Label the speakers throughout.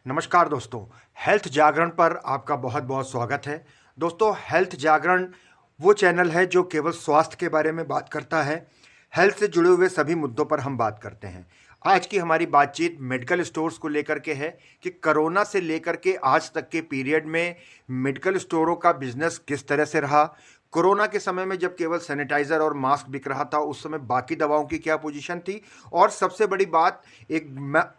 Speaker 1: नमस्कार दोस्तों। हेल्थ जागरण पर आपका बहुत बहुत स्वागत है। दोस्तों, हेल्थ जागरण वो चैनल है जो केवल स्वास्थ्य के बारे में बात करता है। हेल्थ से जुड़े हुए सभी मुद्दों पर हम बात करते हैं। आज की हमारी बातचीत मेडिकल स्टोर्स को लेकर के है कि कोरोना से लेकर के आज तक के पीरियड में मेडिकल स्टोरों का बिजनेस किस तरह से रहा। कोरोना के समय में जब केवल सैनिटाइजर और मास्क बिक रहा था, उस समय बाकी दवाओं की क्या पोजीशन थी। और सबसे बड़ी बात, एक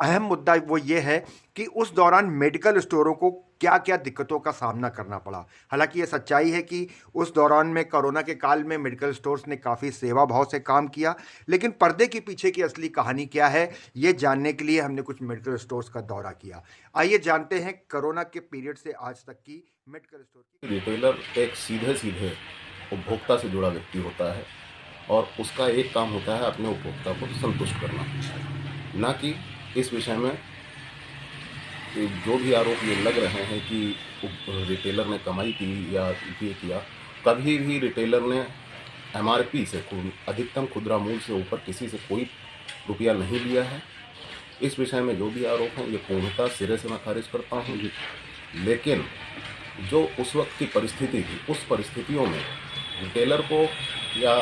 Speaker 1: अहम मुद्दा वो ये है कि उस दौरान मेडिकल स्टोरों को क्या क्या दिक्कतों का सामना करना पड़ा। हालांकि ये सच्चाई है कि उस दौरान में कोरोना के काल में मेडिकल स्टोर्स ने काफ़ी सेवा भाव से काम किया, लेकिन पर्दे के पीछे की असली कहानी क्या है, ये जानने के लिए हमने कुछ मेडिकल स्टोर्स का दौरा किया। आइए जानते हैं कोरोना के पीरियड से आज तक की मेडिकल स्टोर की।
Speaker 2: रिटेलर एक सीधे सीधे उपभोक्ता से जुड़ा व्यक्ति होता है और उसका एक काम होता है अपने उपभोक्ता को संतुष्ट करना, ना कि इस विषय में जो भी आरोप ये लग रहे हैं कि रिटेलर ने कमाई की या ये किया। कभी भी रिटेलर ने एमआरपी से अधिकतम खुदरा मूल्य से ऊपर किसी से कोई रुपया नहीं लिया है। इस विषय में जो भी आरोप हैं ये पूर्णतः सिरे से मैं खारिज करता हूँ। लेकिन जो उस वक्त की परिस्थिति थी, उस परिस्थितियों में रिटेलर को या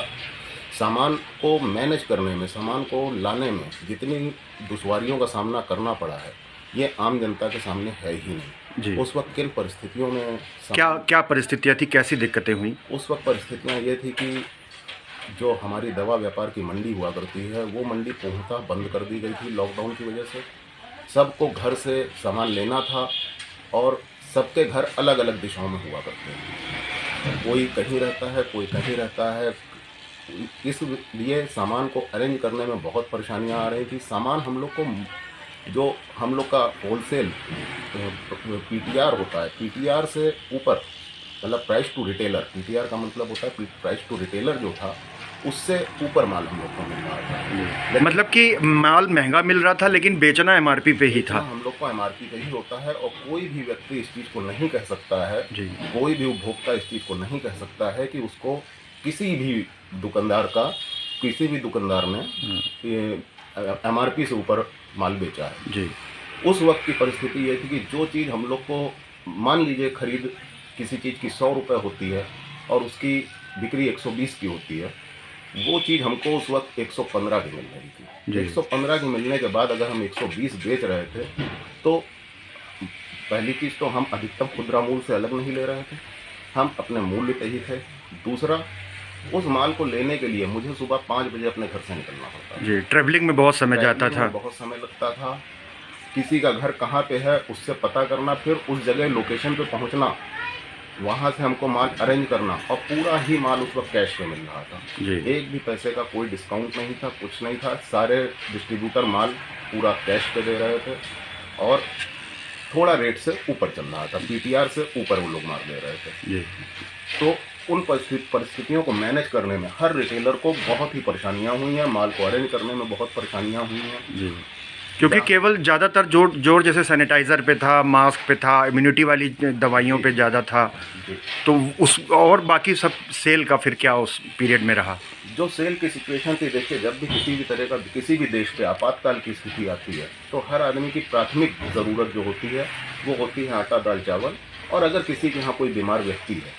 Speaker 2: सामान को मैनेज करने में, सामान को लाने में जितनी दुश्वारियों का सामना करना पड़ा है, ये आम जनता के सामने है ही नहीं
Speaker 1: जी।
Speaker 2: उस वक्त किन परिस्थितियों में
Speaker 1: क्या क्या परिस्थितियां थी, कैसी दिक्कतें हुई?
Speaker 2: उस वक्त परिस्थितियाँ ये थी कि जो हमारी दवा व्यापार की मंडी हुआ करती है, वो मंडी पूर्णतः बंद कर दी गई थी लॉकडाउन की वजह से। सबको घर से सामान लेना था और सबके घर अलग अलग दिशाओं में हुआ करते हैं। कोई कहीं रहता है, कोई कहीं रहता है। इसलिए सामान को अरेंज करने में बहुत परेशानियां आ रही थी। सामान हम लोग को, जो हम लोग का होलसेल पीटीआर होता है, पीटीआर से ऊपर, मतलब प्राइस टू रिटेलर, पीटीआर का मतलब होता है प्राइस टू रिटेलर, जो था उससे ऊपर माल हम लोग को मिल रहा था।
Speaker 1: मतलब कि माल महंगा मिल रहा था लेकिन बेचना एमआरपी पे ही था।
Speaker 2: हम लोग को एमआरपी पे ही होता है और कोई भी व्यक्ति इस चीज़ को नहीं कह सकता है,
Speaker 1: जी।
Speaker 2: कोई भी उपभोक्ता इस चीज़ को नहीं कह सकता है कि उसको किसी भी दुकानदार ने एमआरपी से ऊपर माल बेचा है।
Speaker 1: जी।
Speaker 2: उस वक्त की परिस्थिति ये थी कि जो चीज़ हम लोग को, मान लीजिए खरीद किसी चीज़ की 100 रुपये होती है और उसकी बिक्री 120 की होती है, वो चीज़ हमको उस वक्त 115 की मिल रही थी। 115 की मिलने के बाद अगर हम 120 बेच रहे थे, तो पहली चीज़ तो हम अधिकतम खुदरा मूल्य से अलग नहीं ले रहे थे, हम अपने मूल्य पे ही थे। दूसरा, उस माल को लेने के लिए मुझे सुबह 5 बजे अपने घर से निकलना पड़ता
Speaker 1: जी, ट्रैवलिंग में बहुत समय जाता था।
Speaker 2: बहुत समय लगता था। किसी का घर कहाँ पे है उससे पता करना, फिर उस जगह लोकेशन पे पहुंचना, वहाँ से हमको माल अरेंज करना, और पूरा ही माल उस वक्त कैश पे मिल रहा था।
Speaker 1: जी।
Speaker 2: एक भी पैसे का कोई डिस्काउंट नहीं था, कुछ नहीं था। सारे डिस्ट्रीब्यूटर माल पूरा कैश पे दे रहे थे और थोड़ा रेट से ऊपर चल रहा था, पीटीआर से ऊपर वो लोग माल दे रहे थे।
Speaker 1: जी।
Speaker 2: तो उन परिस्थितियों को मैनेज करने में हर रिटेलर को बहुत ही परेशानियां हुई हैं, माल को अरेंज करने में बहुत परेशानियां हुई हैं।
Speaker 1: जी, क्योंकि केवल ज़्यादातर जोर जोर जैसे सैनिटाइज़र पे था, मास्क पे था, इम्यूनिटी वाली दवाइयों पे ज़्यादा था। तो उस और बाकी सब सेल का फिर क्या उस पीरियड में रहा?
Speaker 2: जो सेल की सिचुएशन थी, देखिए, जब भी किसी भी तरह का किसी भी देश पे आपातकाल की स्थिति आती है, तो हर आदमी की प्राथमिक ज़रूरत जो होती है वो होती है आटा, दाल, चावल। और अगर किसी के यहाँ कोई बीमार व्यक्ति है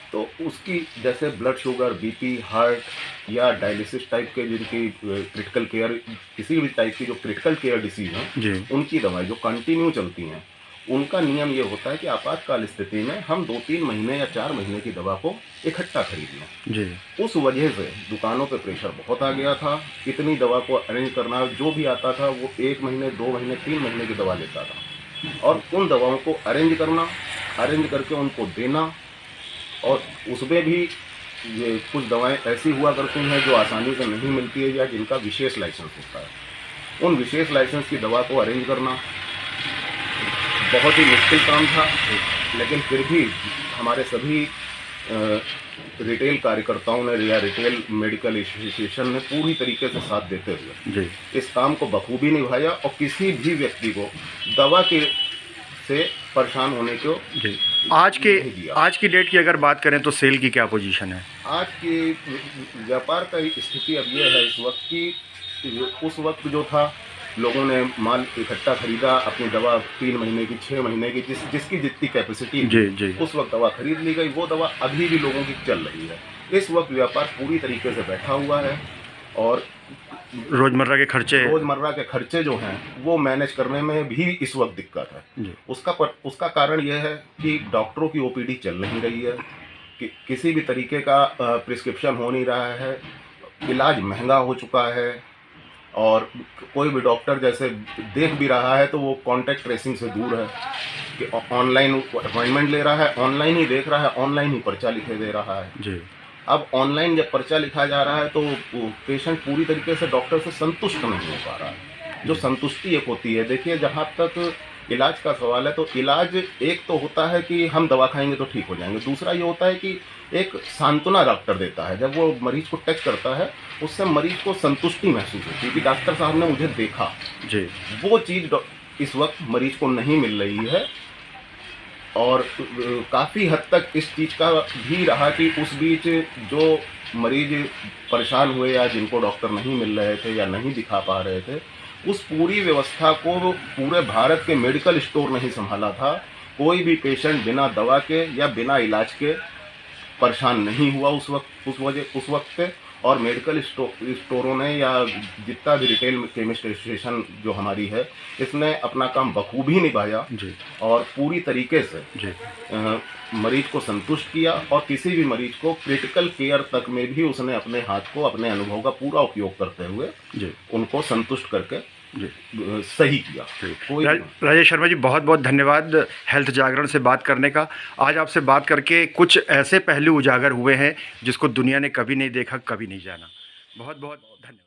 Speaker 2: तो उसकी, जैसे ब्लड शुगर, बीपी, हार्ट या डायलिसिस टाइप के, जिनकी क्रिटिकल केयर, किसी भी टाइप की जो क्रिटिकल केयर डिसीज हैं, उनकी दवाई जो कंटिन्यू चलती हैं, उनका नियम ये होता है कि आपातकाल स्थिति में हम 2-3 महीने या 4 महीने की दवा को इकट्ठा खरीद लें।
Speaker 1: जी।
Speaker 2: उस वजह से दुकानों पे प्रेशर बहुत आ गया था। इतनी दवा को अरेंज करना, जो भी आता था वो 1 महीने, 2 महीने, 3 महीने की दवा लेता था, और उन दवाओं को अरेंज करना, अरेंज करके उनको देना। और उसमें भी ये कुछ दवाएं ऐसी हुआ करती हैं जो आसानी से नहीं मिलती है या जिनका विशेष लाइसेंस होता है। उन विशेष लाइसेंस की दवा को अरेंज करना बहुत ही मुश्किल काम था, लेकिन फिर भी हमारे सभी रिटेल कार्यकर्ताओं ने या रिटेल मेडिकल एसोसिएशन ने पूरी तरीके से साथ देते हुए इस काम को बखूबी निभाया और किसी भी व्यक्ति को दवा के से परेशान होने को
Speaker 1: आज की डेट की अगर बात करें तो सेल की क्या पोजीशन है?
Speaker 2: आज की व्यापार का स्थिति अब ये है इस वक्त की, उस वक्त जो था लोगों ने माल इकट्ठा खरीदा, अपनी दवा 3 महीने की, 6 महीने की, जिसकी जितनी कैपेसिटी
Speaker 1: जी जी।
Speaker 2: उस वक्त दवा खरीद ली गई। वो दवा अभी भी लोगों की चल रही है। इस वक्त व्यापार पूरी तरीके से बैठा हुआ है और
Speaker 1: रोजमर्रा के खर्चे
Speaker 2: जो हैं वो मैनेज करने में भी इस वक्त दिक्कत है।
Speaker 1: जी
Speaker 2: उसका कारण यह है कि डॉक्टरों की ओपीडी चल नहीं रही है, कि किसी भी तरीके का प्रिस्क्रिप्शन हो नहीं रहा है, इलाज महंगा हो चुका है और कोई भी डॉक्टर जैसे देख भी रहा है तो वो कॉन्टैक्ट ट्रेसिंग से दूर है, कि ऑनलाइन अपॉइंटमेंट ले रहा है, ऑनलाइन ही देख रहा है, ऑनलाइन ही पर्चा लिखे दे रहा है।
Speaker 1: जी।
Speaker 2: अब ऑनलाइन जब पर्चा लिखा जा रहा है तो पेशेंट पूरी तरीके से डॉक्टर से संतुष्ट नहीं हो पा रहा है। जो संतुष्टि एक होती है, देखिए जहाँ तक इलाज का सवाल है तो इलाज एक तो होता है कि हम दवा खाएंगे तो ठीक हो जाएंगे, दूसरा ये होता है कि एक सांत्वना डॉक्टर देता है। जब वो मरीज को टच करता है उससे मरीज को संतुष्टि महसूस होती है कि डॉक्टर साहब ने मुझे देखा।
Speaker 1: जी।
Speaker 2: वो चीज़ इस वक्त मरीज को नहीं मिल रही है और काफ़ी हद तक इस चीज़ का भी रहा कि उस बीच जो मरीज परेशान हुए या जिनको डॉक्टर नहीं मिल रहे थे या नहीं दिखा पा रहे थे, उस पूरी व्यवस्था को पूरे भारत के मेडिकल स्टोर नहीं संभाला था। कोई भी पेशेंट बिना दवा के या बिना इलाज के परेशान नहीं हुआ उस वक्त पे। और मेडिकल स्टोरों ने या जितना भी रिटेल केमिस्ट एसोसिएशन जो हमारी है, इसने अपना काम बखूबी निभाया
Speaker 1: जी
Speaker 2: और पूरी तरीके से
Speaker 1: जी।
Speaker 2: मरीज को संतुष्ट किया और किसी भी मरीज को क्रिटिकल केयर तक में भी उसने अपने हाथ को, अपने अनुभव का पूरा उपयोग करते हुए
Speaker 1: जी
Speaker 2: उनको संतुष्ट करके
Speaker 1: जी
Speaker 2: सही किया। कोई
Speaker 1: राजेश शर्मा जी, बहुत बहुत धन्यवाद हेल्थ जागरण से बात करने का। आज आपसे बात करके कुछ ऐसे पहलू उजागर हुए हैं जिसको दुनिया ने कभी नहीं देखा, कभी नहीं जाना। बहुत बहुत धन्यवाद।